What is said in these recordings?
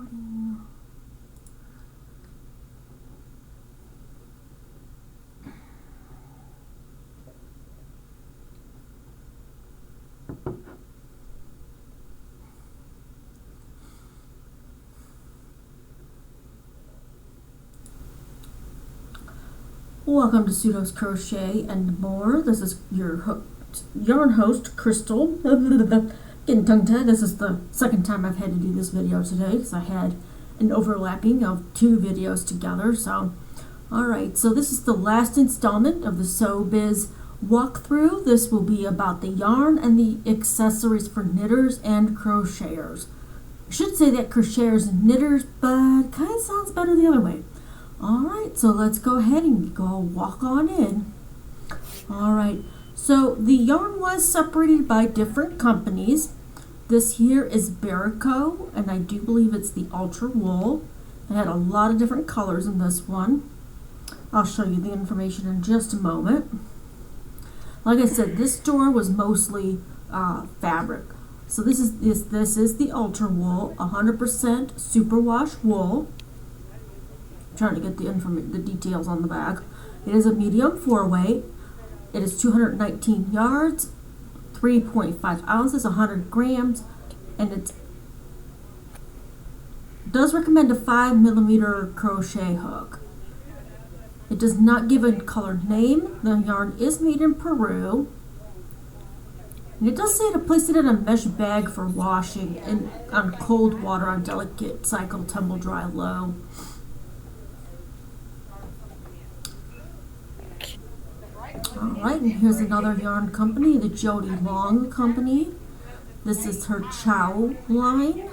recording. Welcome to Pseudo's Crochet and More. This is your yarn host, Crystal. Getting tongue-tied. This is the second time I've had to do this video today because I had an overlapping of two videos together. So, alright, so this is the last installment of the Sew Biz walkthrough. This will be about the yarn and the accessories for knitters and crocheters. I should say that crocheters and knitters, but it kind of sounds better the other way. Alright, so let's go ahead and go walk on in. Alright, so the yarn was separated by different companies. This here is Barico, and I do believe it's the Ultra Wool. It had a lot of different colors in this one. I'll show you the information in just a moment. Like I said, this store was mostly fabric. So this is the Ultra Wool, 100% superwash wool. Trying to get the details on the bag. It is a medium 4-weight. It is 219 yards, 3.5 ounces, 100 grams, and it does recommend a 5mm crochet hook. It does not give a colored name. The yarn is made in Peru. And it does say to place it in a mesh bag for washing and on cold water on delicate cycle, tumble dry low. Alright, and here's another yarn company, the Jody Long Company. This is her Chow line.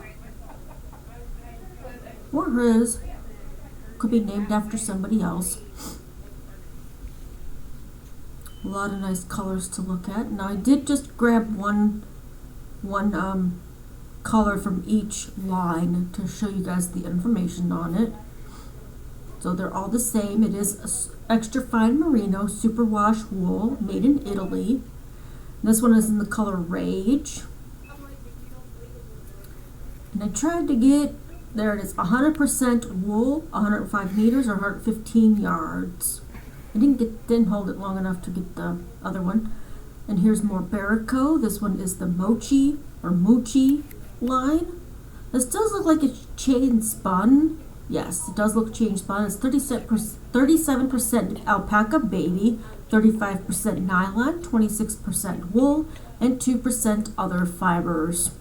Or hers. Could be named after somebody else. A lot of nice colors to look at. Now I did just grab one color from each line to show you guys the information on it. So they're all the same. It is extra fine merino superwash wool made in Italy. This one is in the color Rage. And I tried to get, there it is, 100% wool, 105 meters or 115 yards. I didn't hold it long enough to get the other one. And here's more Barico. This one is the Mochi or Muchi line. This does look like it's chain spun. Yes, it does look chain spun. It's 37% alpaca baby, 35% nylon, 26% wool, and 2% other fibers.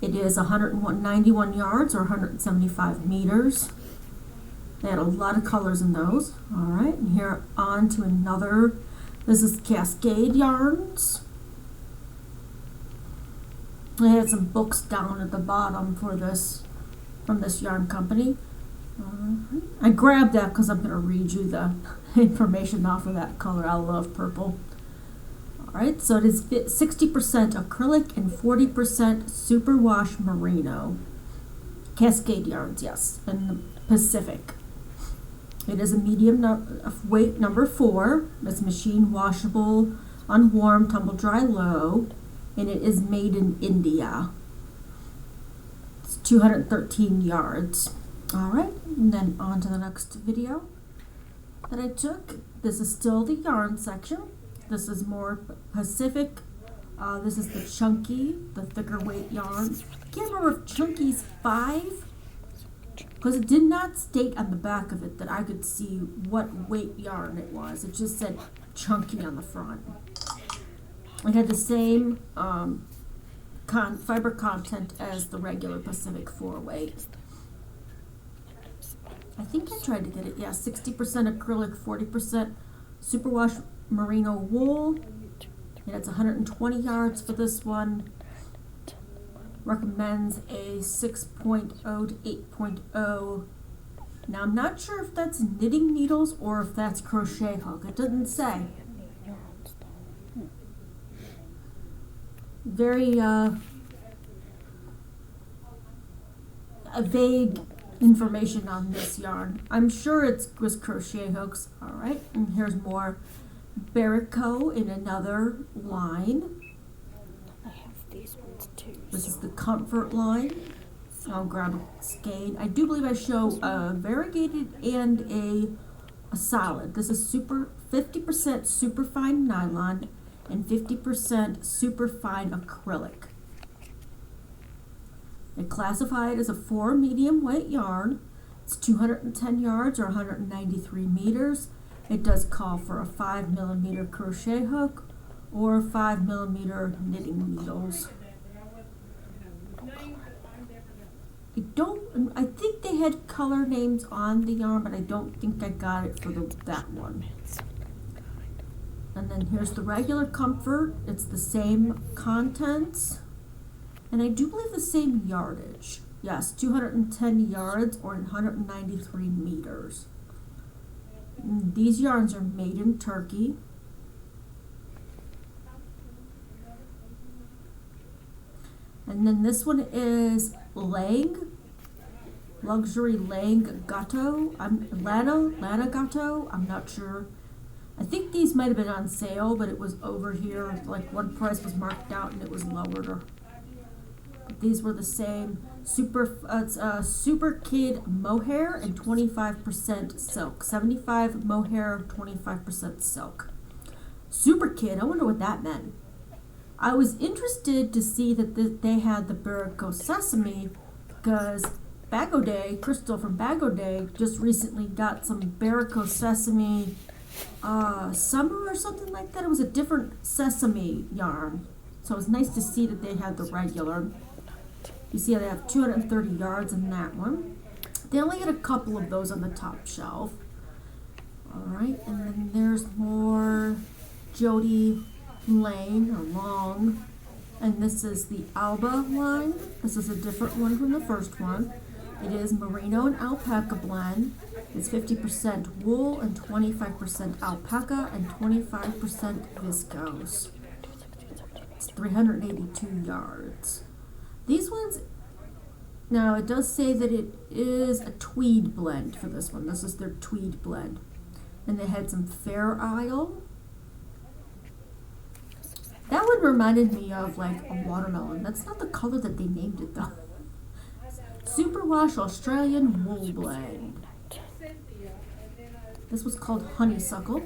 It is 191 yards or 175 meters. They had a lot of colors in those. Alright, and here on to another. This is Cascade Yarns. They had some books down at the bottom for this. From this yarn company. I grabbed that because I'm going to read you the information off of that color. I love purple. Alright, so it is 60% acrylic and 40% superwash merino. Cascade Yarns, yes, in the Pacific. It is a medium weight number 4. It's machine washable, unwarmed, tumble dry low, and it is made in India. 213 yards. Alright, and then on to the next video that I took. This is still the yarn section. This is more Pacific. This is the chunky, the thicker weight yarn. I can't remember if chunky's 5 because it did not state on the back of it that I could see what weight yarn it was. It just said chunky on the front. It had the same fiber content as the regular Pacific 4-weight. I think I tried to get it, 60% acrylic, 40% superwash merino wool. And it's 120 yards for this one. Recommends a 6.0 to 8.0. Now I'm not sure if that's knitting needles or if that's crochet hook. It doesn't say. Very vague information on this yarn. I'm sure it was crochet hooks. Alright, and here's more Barico in another line. I have these ones too. This is the Comfort line. I'll grab a skein. I do believe I show a variegated and a solid. This is 50% superfine nylon and 50% superfine acrylic. They classify it as a 4 medium weight yarn. It's 210 yards or 193 meters. It does call for a 5mm crochet hook or 5mm knitting needles. I think they had color names on the yarn, but I don't think I got it for that one. And then here's the regular comfort. It's the same contents, and I do believe the same yardage. Yes, 210 yards or 193 meters. These yarns are made in Turkey. And then this one is Luxury Lang Gatto. Lana Gatto. I'm not sure. I think these might have been on sale, but it was over here. Like one price was marked out and it was lowered. But these were the same. Super Kid mohair and 25% silk. 75 mohair, 25% silk. Super Kid. I wonder what that meant. I was interested to see that they had the Barrico Sesame because Bago Day, Crystal from Bago Day, just recently got some Barrico Sesame summer or something like that. It was a different sesame yarn. So it was nice to see that they had the regular. You see how they have 230 yards in that one. They only had a couple of those on the top shelf. Alright, and then there's more Jody Lane or Long, and this is the Alba line. This is a different one from the first one. It is merino and alpaca blend. It's 50% wool and 25% alpaca and 25% viscose. It's 382 yards. These ones, now it does say that it is a tweed blend for this one. This is their tweed blend. And they had some Fair Isle. That one reminded me of like a watermelon. That's not the color that they named it though. Superwash Australian Wool Blend. This was called Honeysuckle.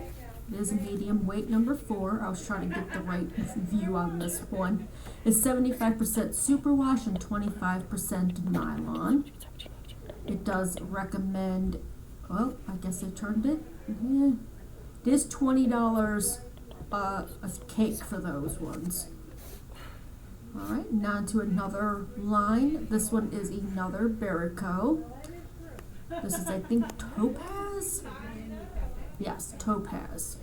It is a medium weight number 4. I was trying to get the right view on this one. It's 75% superwash and 25% nylon. It does recommend, oh, I guess I turned it. It is $20 a cake for those ones. Alright, now to another line. This one is another Barrico. This is, I think, Topaz? Yes, Topaz.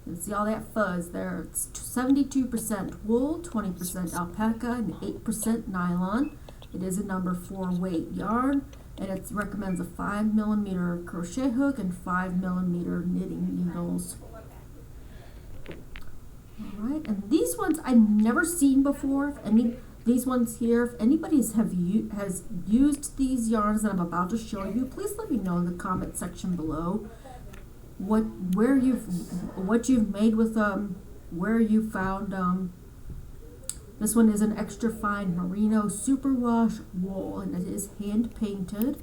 You see all that fuzz there. It's 72% wool, 20% alpaca, and 8% nylon. It is a number 4 weight yarn, and it recommends a 5mm crochet hook and 5mm knitting needles. Alright, and these ones I've never seen before. These ones here, if anybody has used these yarns that I'm about to show you, please let me know in the comment section below what you've made with them, where you found them. This one is an extra fine merino superwash wool, and it is hand painted.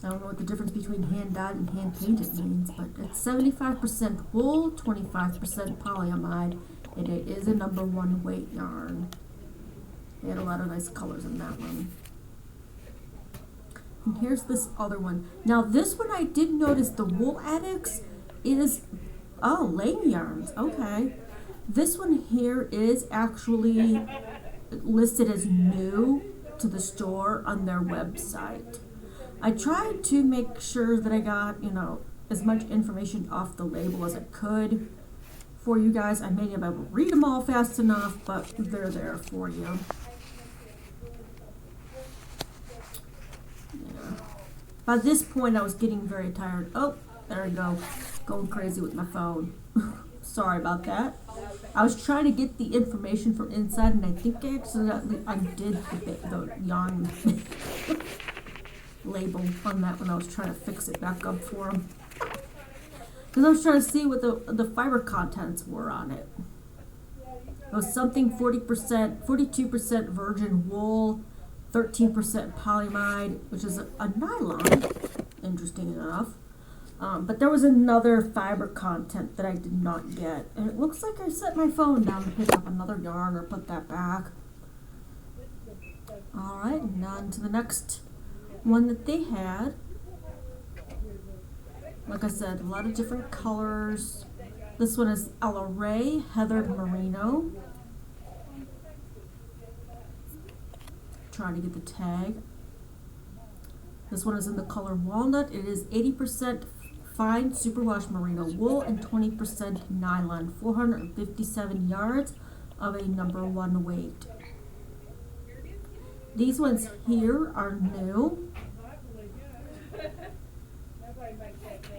I don't know what the difference between hand dyed and hand painted means, but it's 75% wool, 25% polyamide, and it is a number 1 weight yarn. They had a lot of nice colors in that one. And here's this other one. Now this one I did notice the Wool Addicts is, oh, Lane yarns, okay. This one here is actually listed as new to the store on their website. I tried to make sure that I got, as much information off the label as I could for you guys. I may not be able to read them all fast enough, but they're there for you. Yeah. By this point, I was getting very tired. Oh, there we go. Going crazy with my phone. Sorry about that. I was trying to get the information from inside, and I think I accidentally undid the yarn label on that when I was trying to fix it back up for them. Because I was trying to see what the fiber contents were on it. It was something 42% virgin wool, 13% polyamide, which is a nylon, interesting enough. But there was another fiber content that I did not get. And it looks like I set my phone down to pick up another yarn or put that back. Alright, and on to the next one that they had. Like I said, a lot of different colors. This one is Ella Ray Heathered Merino. Trying to get the tag. This one is in the color walnut. It is 80% fine superwash merino wool and 20% nylon. 457 yards of a #1 weight. These ones here are new.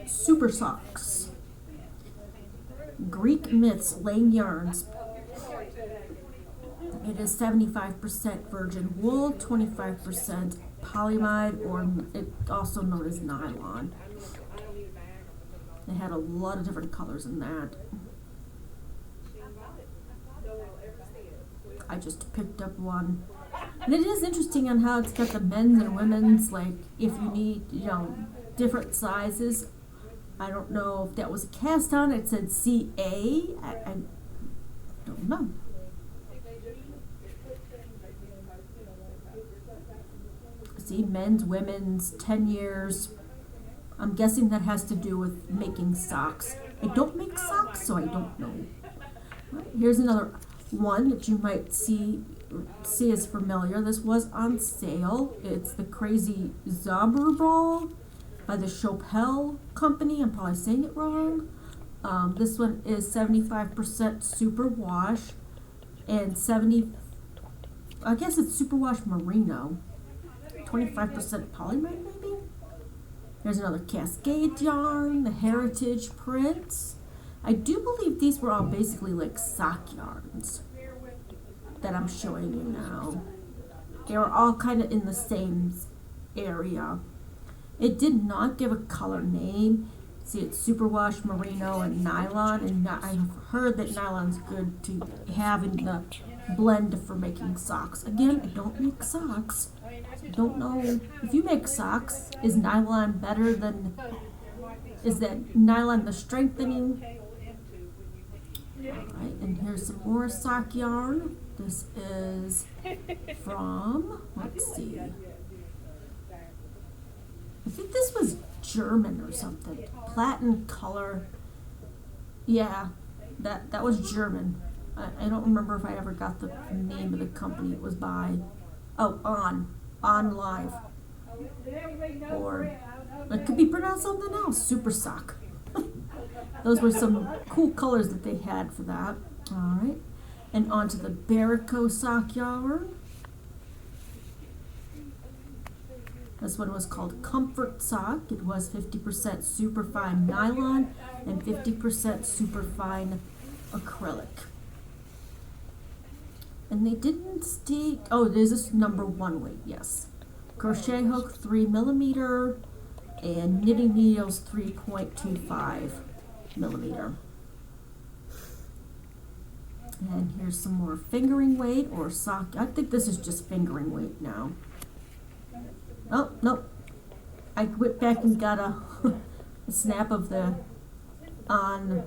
Super socks. Greek Myths Laying Yarns. It is 75% virgin wool, 25% polyamide, or it also known as nylon. They had a lot of different colors in that. I just picked up one. And it is interesting on how it's got the men's and women's, like if you need, different sizes. I don't know if that was a cast on. It said CA. I don't know. See, men's, women's, 10 years. I'm guessing that has to do with making socks. I don't make socks, so I don't know. Right, here's another one that you might see as familiar. This was on sale. It's the Crazy Zauberball by the Chopel Company. I'm probably saying it wrong. This one is 75% superwash and I guess it's superwash merino. 25% polyamide maybe? There's another Cascade yarn, the Heritage prints. I do believe these were all basically like sock yarns that I'm showing you now. They were all kind of in the same area. It did not give a color name. See, it's superwash merino and nylon, and I've heard that nylon's good to have in the blend for making socks. Again, I don't make socks. I don't know if you make socks. Is nylon better than? Is that nylon the strengthening? Alright, and here's some more sock yarn. This is from, let's see. I think this was German or something. Platinum color. Yeah, that was German. I don't remember if I ever got the name of the company it was by. Oh, On Live. Or it could be pronounced something else. Super Sock. Those were some cool colors that they had for that. Alright. And onto the Barico sock yarn. This one was called Comfort Sock. It was 50% superfine nylon and 50% superfine acrylic. And they didn't state, oh, there's this #1 weight, yes. Crochet hook 3mm and knitting needles 3.25mm. And here's some more fingering weight or sock. I think this is just fingering weight now. Oh, nope. I went back and got a snap of the on.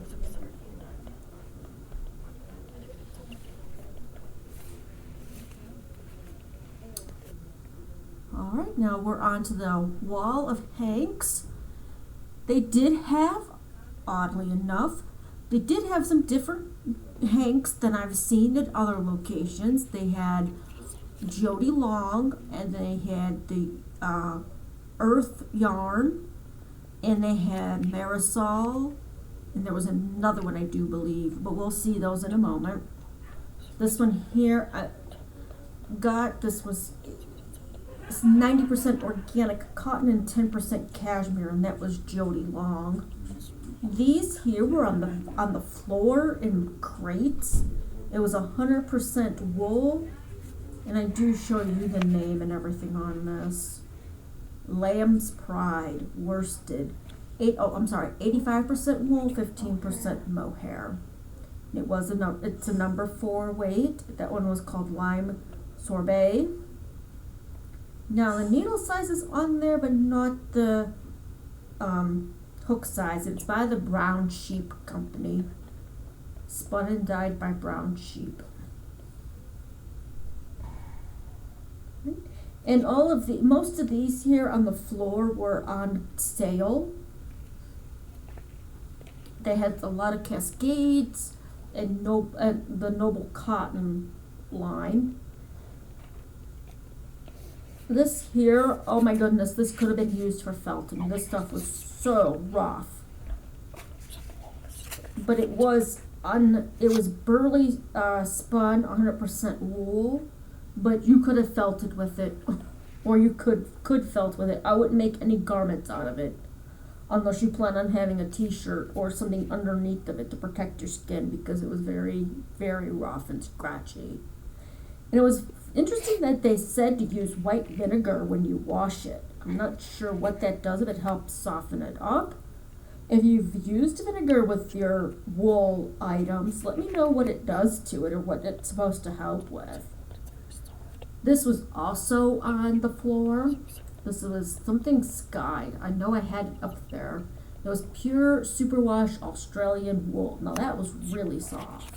Alright, now we're on to the wall of hanks. They did have, oddly enough, they did have some different hanks than I've seen at other locations. They had Jody Long, and they had the Earth yarn, and they had Marisol, and there was another one I do believe, but we'll see those in a moment. This one here I got, this was 90% organic cotton and 10% cashmere, and that was Jody Long. These here were on the floor in crates. It was 100% wool, and I do show you the name and everything on this. Lamb's Pride worsted. 85% wool, 15% mohair. It's a #4 weight. That one was called Lime Sorbet. Now the needle size is on there, but not the hook size. It's by the Brown Sheep Company. Spun and dyed by Brown Sheep. And most of these here on the floor were on sale. They had a lot of Cascades and the Noble Cotton line. This here, oh my goodness, this could have been used for felting. This stuff was so rough. But it was burly spun, 100% wool, but you could have felted with it, or you could felt with it. I wouldn't make any garments out of it, unless you plan on having a t-shirt or something underneath of it to protect your skin, because it was very, very rough and scratchy. And it was interesting that they said to use white vinegar when you wash it. I'm not sure what that does, if it helps soften it up. If you've used vinegar with your wool items, let me know what it does to it or what it's supposed to help with. This was also on the floor. This was something sky. I know I had it up there. It was pure superwash Australian wool. Now that was really soft.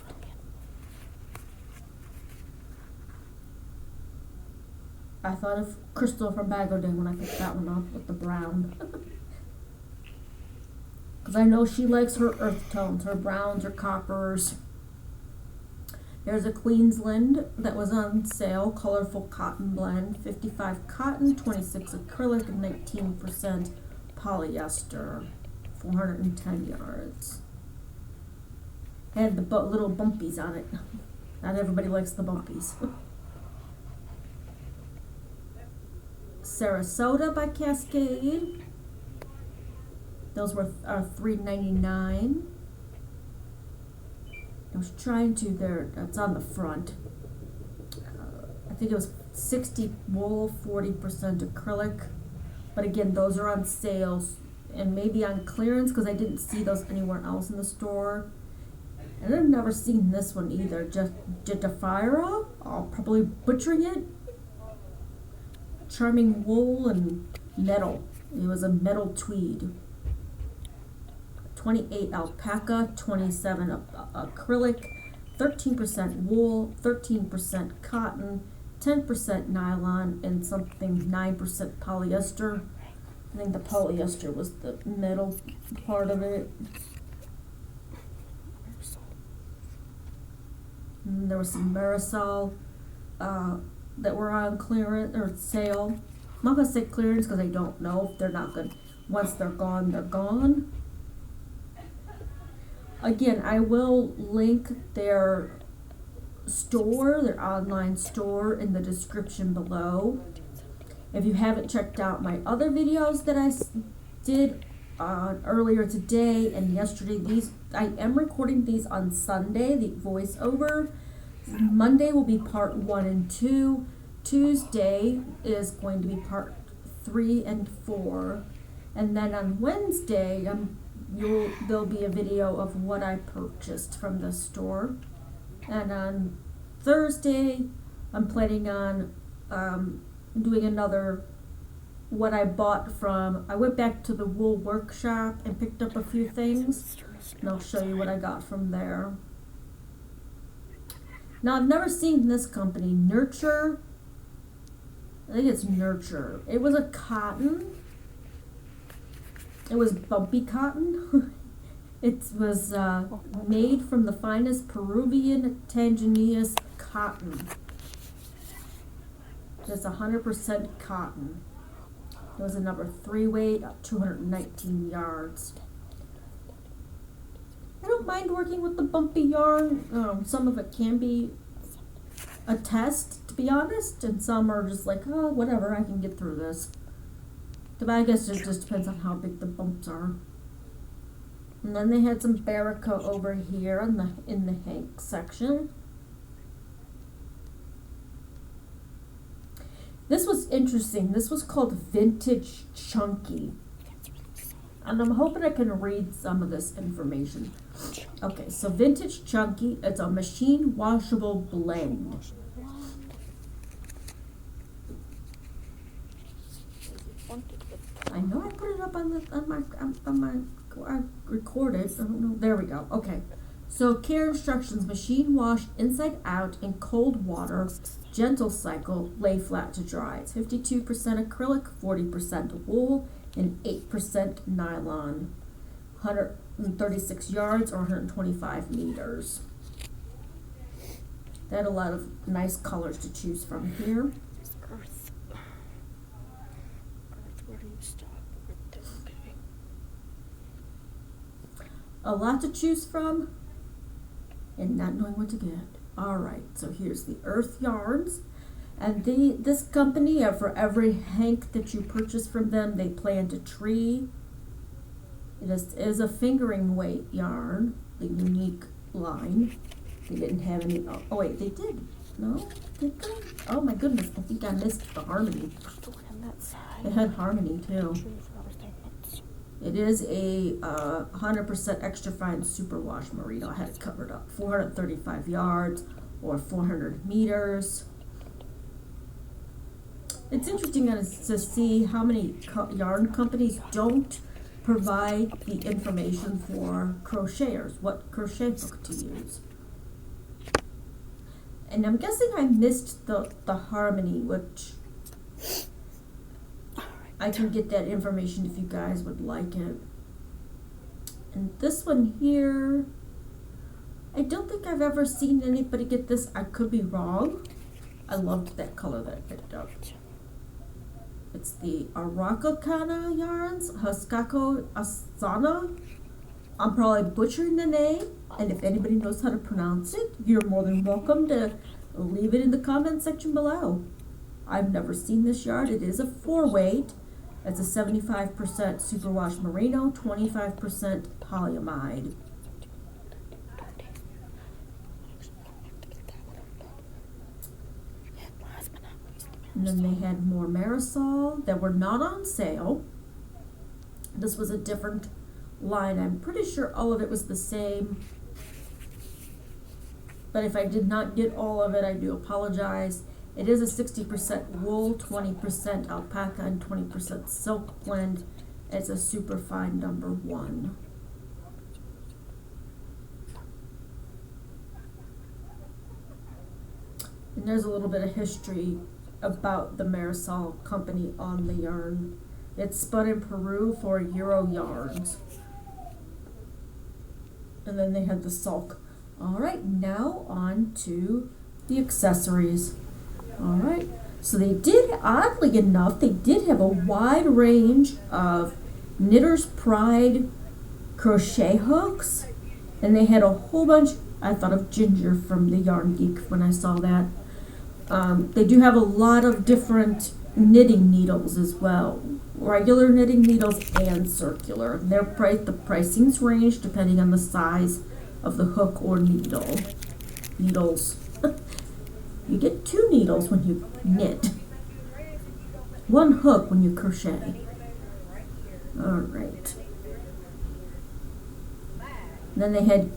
I thought of Crystal from Bagoden when I picked that one up with the brown. Because I know she likes her earth tones, her browns, her coppers. There's a Queensland that was on sale, colorful cotton blend, 55 cotton, 26 acrylic, and 19% polyester, 410 yards. Had the little bumpies on it. Not everybody likes the bumpies. Sarasota by Cascade. Those were $3.99. I was trying to, that's on the front. I think it was 60 wool, 40% acrylic. But again, those are on sales and maybe on clearance, because I didn't see those anywhere else in the store. And I've never seen this one either. Just Jafira, I'll probably butchering it. Charming wool and metal. It was a metal tweed. 28 alpaca, 27 acrylic, 13% wool, 13% cotton, 10% nylon, and something 9% polyester. I think the polyester was the metal part of it. And there was some Marisol that were on clearance or sale. I'm not gonna say clearance because I don't know if they're not good. Once they're gone, they're gone. Again, I will link their store, their online store, in the description below. If you haven't checked out my other videos that I did earlier today and yesterday, I am recording these on Sunday, the voiceover. Monday will be part 1 and 2. Tuesday is going to be part 3 and 4. And then on Wednesday, there'll be a video of what I purchased from the store. And on Thursday, I'm planning on doing another what I bought from. I went back to the wool workshop and picked up a few things, and I'll show you what I got from there. Now, I've never seen this company, Nurture. I think it's Nurture. It was a cotton. It was bumpy cotton. It was made from the finest Peruvian Tanzanian cotton. Just 100% cotton. It was a number 3 weight, 219 yards. I don't mind working with the bumpy yarn. Some of it can be a test, to be honest, and some are just like, oh, whatever, I can get through this. But I guess it just depends on how big the bumps are. And then they had some Barrica over here in the Hank section. This was interesting. This was called Vintage Chunky. And I'm hoping I can read some of this information. Okay, so Vintage Chunky, it's a machine washable blend. I know I put it up on my I recorded. I don't know. There we go. Okay. So care instructions: machine wash inside out in cold water, gentle cycle, lay flat to dry. It's 52% acrylic, 40% wool, and 8% nylon. 136 yards or 125 meters. They had a lot of nice colors to choose from here. Earth. Where do you stop? Okay. A lot to choose from and not knowing what to get. Alright, so here's the Earth yarns. And this company, for every hank that you purchase from them, they plant a tree. It is a fingering weight yarn, the unique line. They didn't have any, oh wait, they did. No? Did they? Oh my goodness, I think I missed the harmony. It had harmony too. It is a 100% extra fine superwash merino. I had it covered up. 435 yards or 400 meters. It's interesting to see how many yarn companies don't provide the information for crocheters, what crochet hook to use. And I'm guessing I missed the harmony, which I can get that information if you guys would like it. And this one here, I don't think I've ever seen anybody get this. I could be wrong. I loved that color that I picked up. It's the Arakakana yarns, Haskako Asana. I'm probably butchering the name, and if anybody knows how to pronounce it, you're more than welcome to leave it in the comment section below. I've never seen this yard. It is a 4-weight. It's a 75% superwash merino, 25% polyamide. And then they had more Marisol that were not on sale. This was a different line. I'm pretty sure all of it was the same. But if I did not get all of it, I do apologize. It is a 60% wool, 20% alpaca, and 20% silk blend. It's a super fine number 1. And there's a little bit of history about the Marisol company on the yarn. It's spun in Peru for Euro yarns. And then they had the sulk. Alright, now on to the accessories. Alright, so they did, oddly enough, they did have a wide range of Knitter's Pride crochet hooks. And they had a whole bunch, I thought of Ginger from the Yarn Geek when I saw that. They do have a lot of different knitting needles as well. Regular knitting needles and circular. The pricings range depending on the size of the hook or needle. Needles. You get 2 needles when you knit. 1 hook when you crochet. Alright. Then they had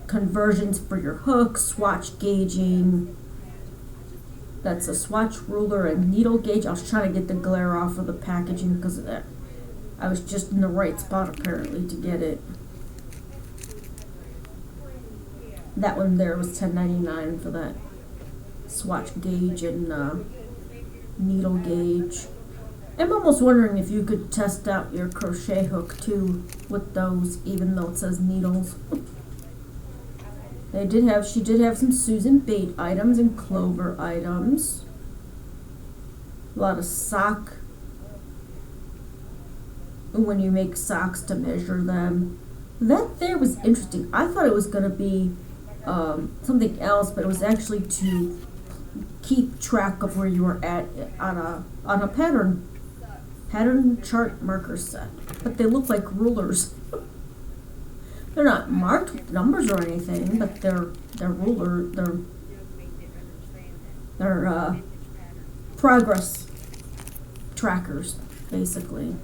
conversions for your hooks, swatch gauging. That's a swatch ruler and needle gauge. I was trying to get the glare off of the packaging because of that. I was just in the right spot apparently to get it. That one there was $10.99 for that swatch gauge and needle gauge. I'm almost wondering if you could test out your crochet hook too with those, even though it says needles. She did have some Susan Bate items and Clover items. A lot of sock, when you make socks to measure them. That there was interesting. I thought it was going to be something else, but it was actually to keep track of where you were at on a pattern chart marker set. But they look like rulers. They're not marked with numbers or anything, but they're progress trackers, basically.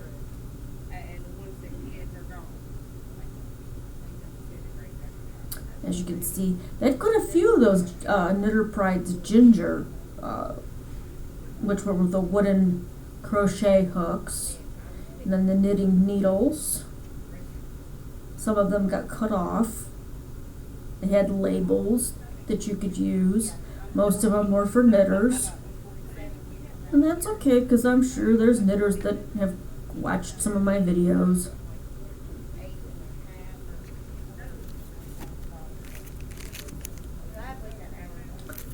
As you can see, they've got a few of those Knitter Pride's Ginger, which were the wooden crochet hooks, and then the knitting needles. Some of them got cut off. They had labels that you could use. Most of them were for knitters. And that's okay, because I'm sure there's knitters that have watched some of my videos.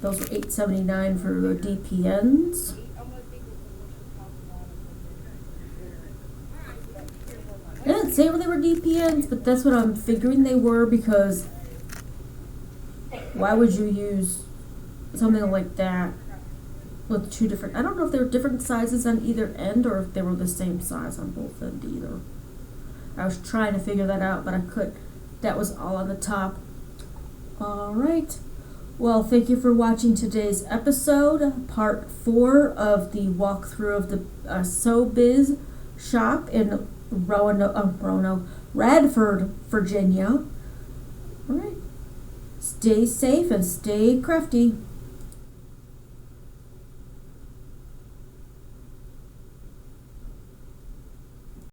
Those were $8.79 for the DPNs. I didn't say when they were DPNs, but that's what I'm figuring they were, because why would you use something like that with two different, I don't know if they were different sizes on either end or if they were the same size on both ends either. I was trying to figure that out, but I couldn't. That was all on the top. Alright. Well, thank you for watching today's episode, part 4 of the walkthrough of the Sew Biz shop in Radford, Virginia. Alright. Stay safe and stay crafty.